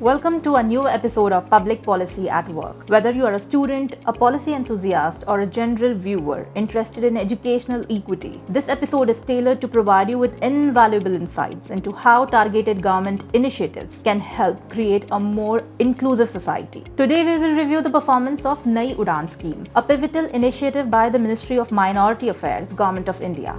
Welcome to a new episode of Public Policy at Work. Whether you are a student, a policy enthusiast, or a general viewer interested in educational equity, this episode is tailored to provide you with invaluable insights into how targeted government initiatives can help create a more inclusive society. Today we will review the performance of Nai Udaan scheme, a pivotal initiative by the Ministry of Minority Affairs, Government of India.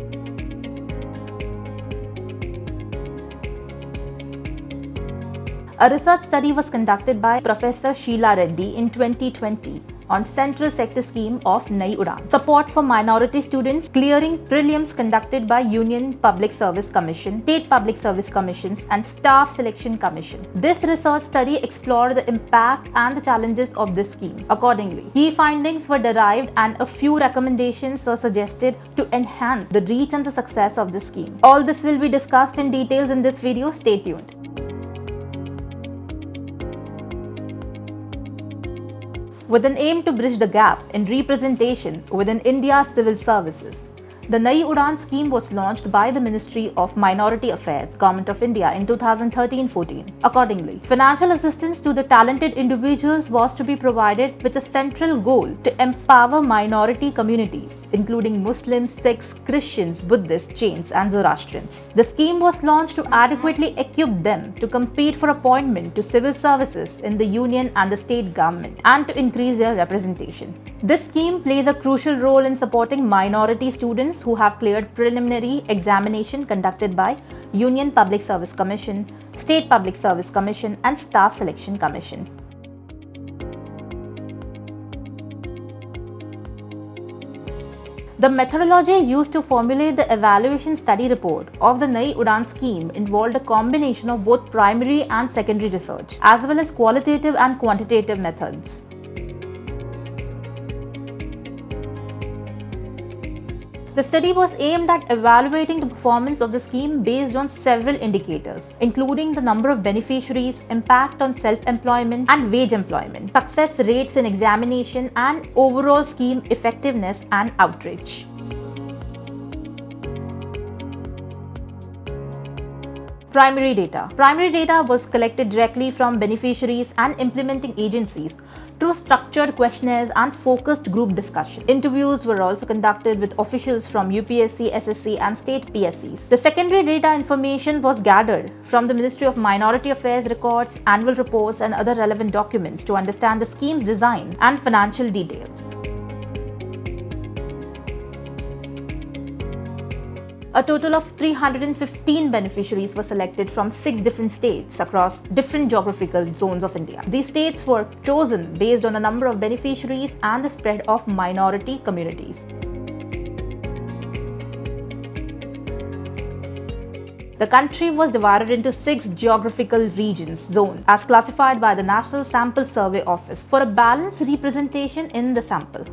A research study was conducted by Professor Sheila Reddy in 2020 on Central Sector Scheme of Nai Udaan. Support for minority students clearing prelims conducted by Union Public Service Commission, State Public Service Commissions and Staff Selection Commission. This research study explored the impact and the challenges of this scheme. Accordingly, key findings were derived and a few recommendations were suggested to enhance the reach and the success of this scheme. All this will be discussed in details in this video. Stay tuned. With an aim to bridge the gap in representation within India's civil services, the Nai Udaan scheme was launched by the Ministry of Minority Affairs, Government of India in 2013-14. Accordingly, financial assistance to the talented individuals was to be provided with a central goal to empower minority communities, including Muslims, Sikhs, Christians, Buddhists, Jains and Zoroastrians. The scheme was launched to adequately equip them to compete for appointment to civil services in the union and the state government and to increase their representation. This scheme plays a crucial role in supporting minority students who have cleared preliminary examination conducted by Union Public Service Commission, State Public Service Commission and Staff Selection Commission. The methodology used to formulate the evaluation study report of the Nai Udaan scheme involved a combination of both primary and secondary research, as well as qualitative and quantitative methods. The study was aimed at evaluating the performance of the scheme based on several indicators, including the number of beneficiaries, impact on self-employment and wage employment, success rates in examination, and overall scheme effectiveness and outreach. Primary data. Primary data was collected directly from beneficiaries and implementing agencies through structured questionnaires and focused group discussion. Interviews were also conducted with officials from UPSC, SSC and state PSCs. The secondary data information was gathered from the Ministry of Minority Affairs records, annual reports and other relevant documents to understand the scheme's design and financial details. A total of 315 beneficiaries were selected from 6 different states across different geographical zones of India. These states were chosen based on the number of beneficiaries and the spread of minority communities. The country was divided into 6 geographical zones as classified by the National Sample Survey Office for a balanced representation in the sample.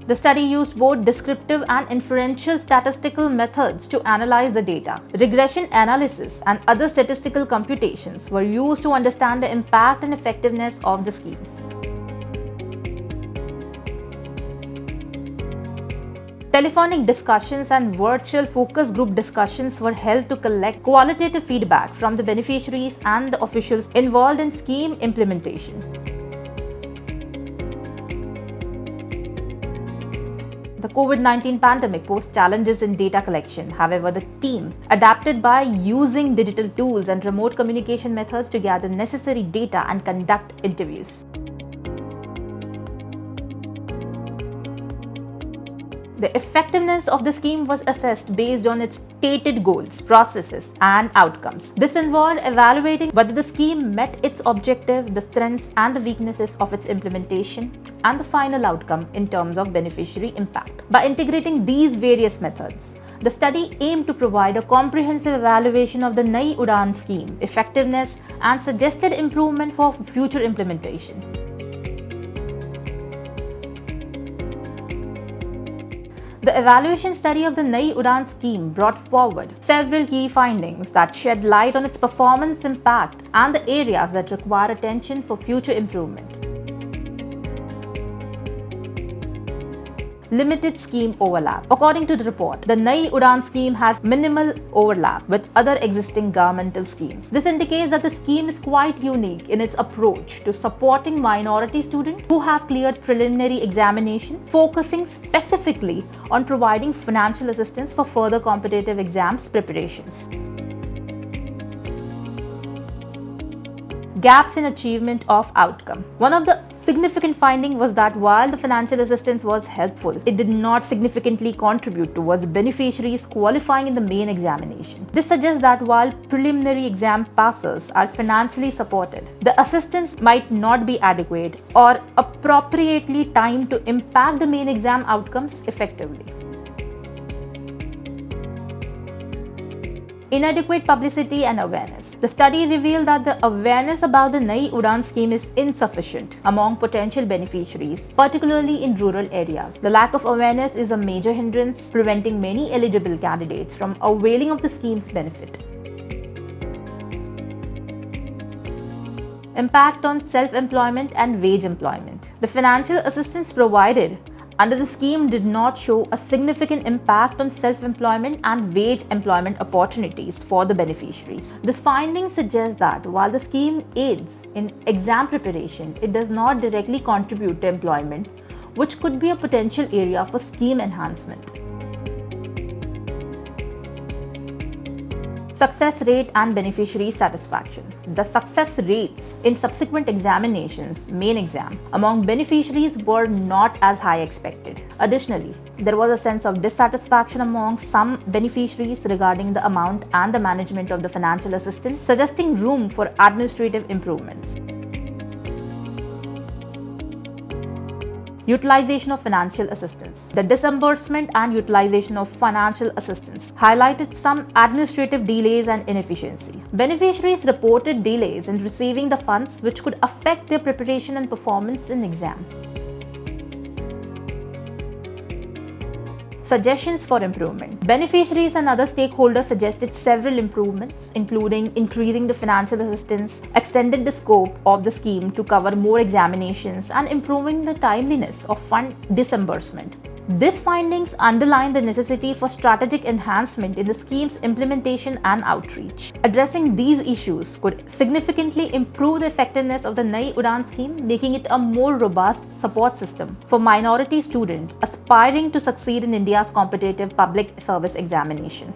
The study used both descriptive and inferential statistical methods to analyze the data. Regression analysis and other statistical computations were used to understand the impact and effectiveness of the scheme. Telephonic discussions and virtual focus group discussions were held to collect qualitative feedback from the beneficiaries and the officials involved in scheme implementation. The COVID-19 pandemic posed challenges in data collection. However, the team adapted by using digital tools and remote communication methods to gather necessary data and conduct interviews. The effectiveness of the scheme was assessed based on its stated goals, processes, and outcomes. This involved evaluating whether the scheme met its objective, the strengths and the weaknesses of its implementation, and the final outcome in terms of beneficiary impact. By integrating these various methods, the study aimed to provide a comprehensive evaluation of the Nai Udaan scheme, effectiveness, and suggested improvement for future implementation. The evaluation study of the Nai Udaan scheme brought forward several key findings that shed light on its performance impact and the areas that require attention for future improvement. limited scheme overlap. According to the report, the Nai Udaan scheme has minimal overlap with other existing governmental schemes. This indicates that the scheme is quite unique in its approach to supporting minority students who have cleared preliminary examination, focusing specifically on providing financial assistance for further competitive exams preparations. Gaps in achievement of outcome. One of the significant findings was that while the financial assistance was helpful, it did not significantly contribute towards beneficiaries qualifying in the main examination. This suggests that while preliminary exam passers are financially supported, the assistance might not be adequate or appropriately timed to impact the main exam outcomes effectively. Inadequate publicity and awareness. The study revealed that the awareness about the Nai Udaan scheme is insufficient among potential beneficiaries, particularly in rural areas. The lack of awareness is a major hindrance, preventing many eligible candidates from availing of the scheme's benefit. Impact on self-employment and wage employment. The financial assistance provided under the scheme did not show a significant impact on self-employment and wage employment opportunities for the beneficiaries. This finding suggests that while the scheme aids in exam preparation, it does not directly contribute to employment, which could be a potential area for scheme enhancement. Success rate and beneficiary satisfaction. The success rates in subsequent examinations, main exam, among beneficiaries were not as high expected. Additionally, there was a sense of dissatisfaction among some beneficiaries regarding the amount and the management of the financial assistance, suggesting room for administrative improvements. Utilization of financial assistance. The disbursement and utilization of financial assistance highlighted some administrative delays and inefficiency. Beneficiaries reported delays in receiving the funds, which could affect their preparation and performance in exam. Suggestions for improvement. Beneficiaries and other stakeholders suggested several improvements, including increasing the financial assistance, extending the scope of the scheme to cover more examinations, and improving the timeliness of fund disbursement. These findings underline the necessity for strategic enhancement in the scheme's implementation and outreach. Addressing these issues could significantly improve the effectiveness of the Nai Udaan scheme, making it a more robust support system for minority students aspiring to succeed in India's competitive public service examination.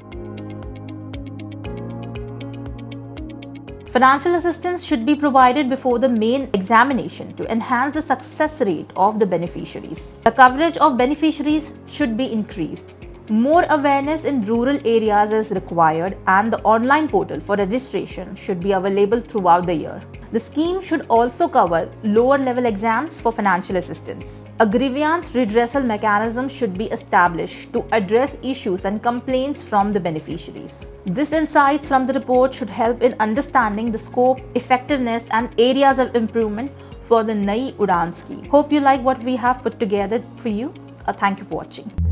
Financial assistance should be provided before the main examination to enhance the success rate of the beneficiaries. The coverage of beneficiaries should be increased. More awareness in rural areas is required, and the online portal for registration should be available throughout the year. The scheme should also cover lower level exams for financial assistance. A grievance redressal mechanism should be established to address issues and complaints from the beneficiaries. These insights from the report should help in understanding the scope, effectiveness, and areas of improvement for the Nai Udaan scheme. Hope you like what we have put together for you. Thank you for watching.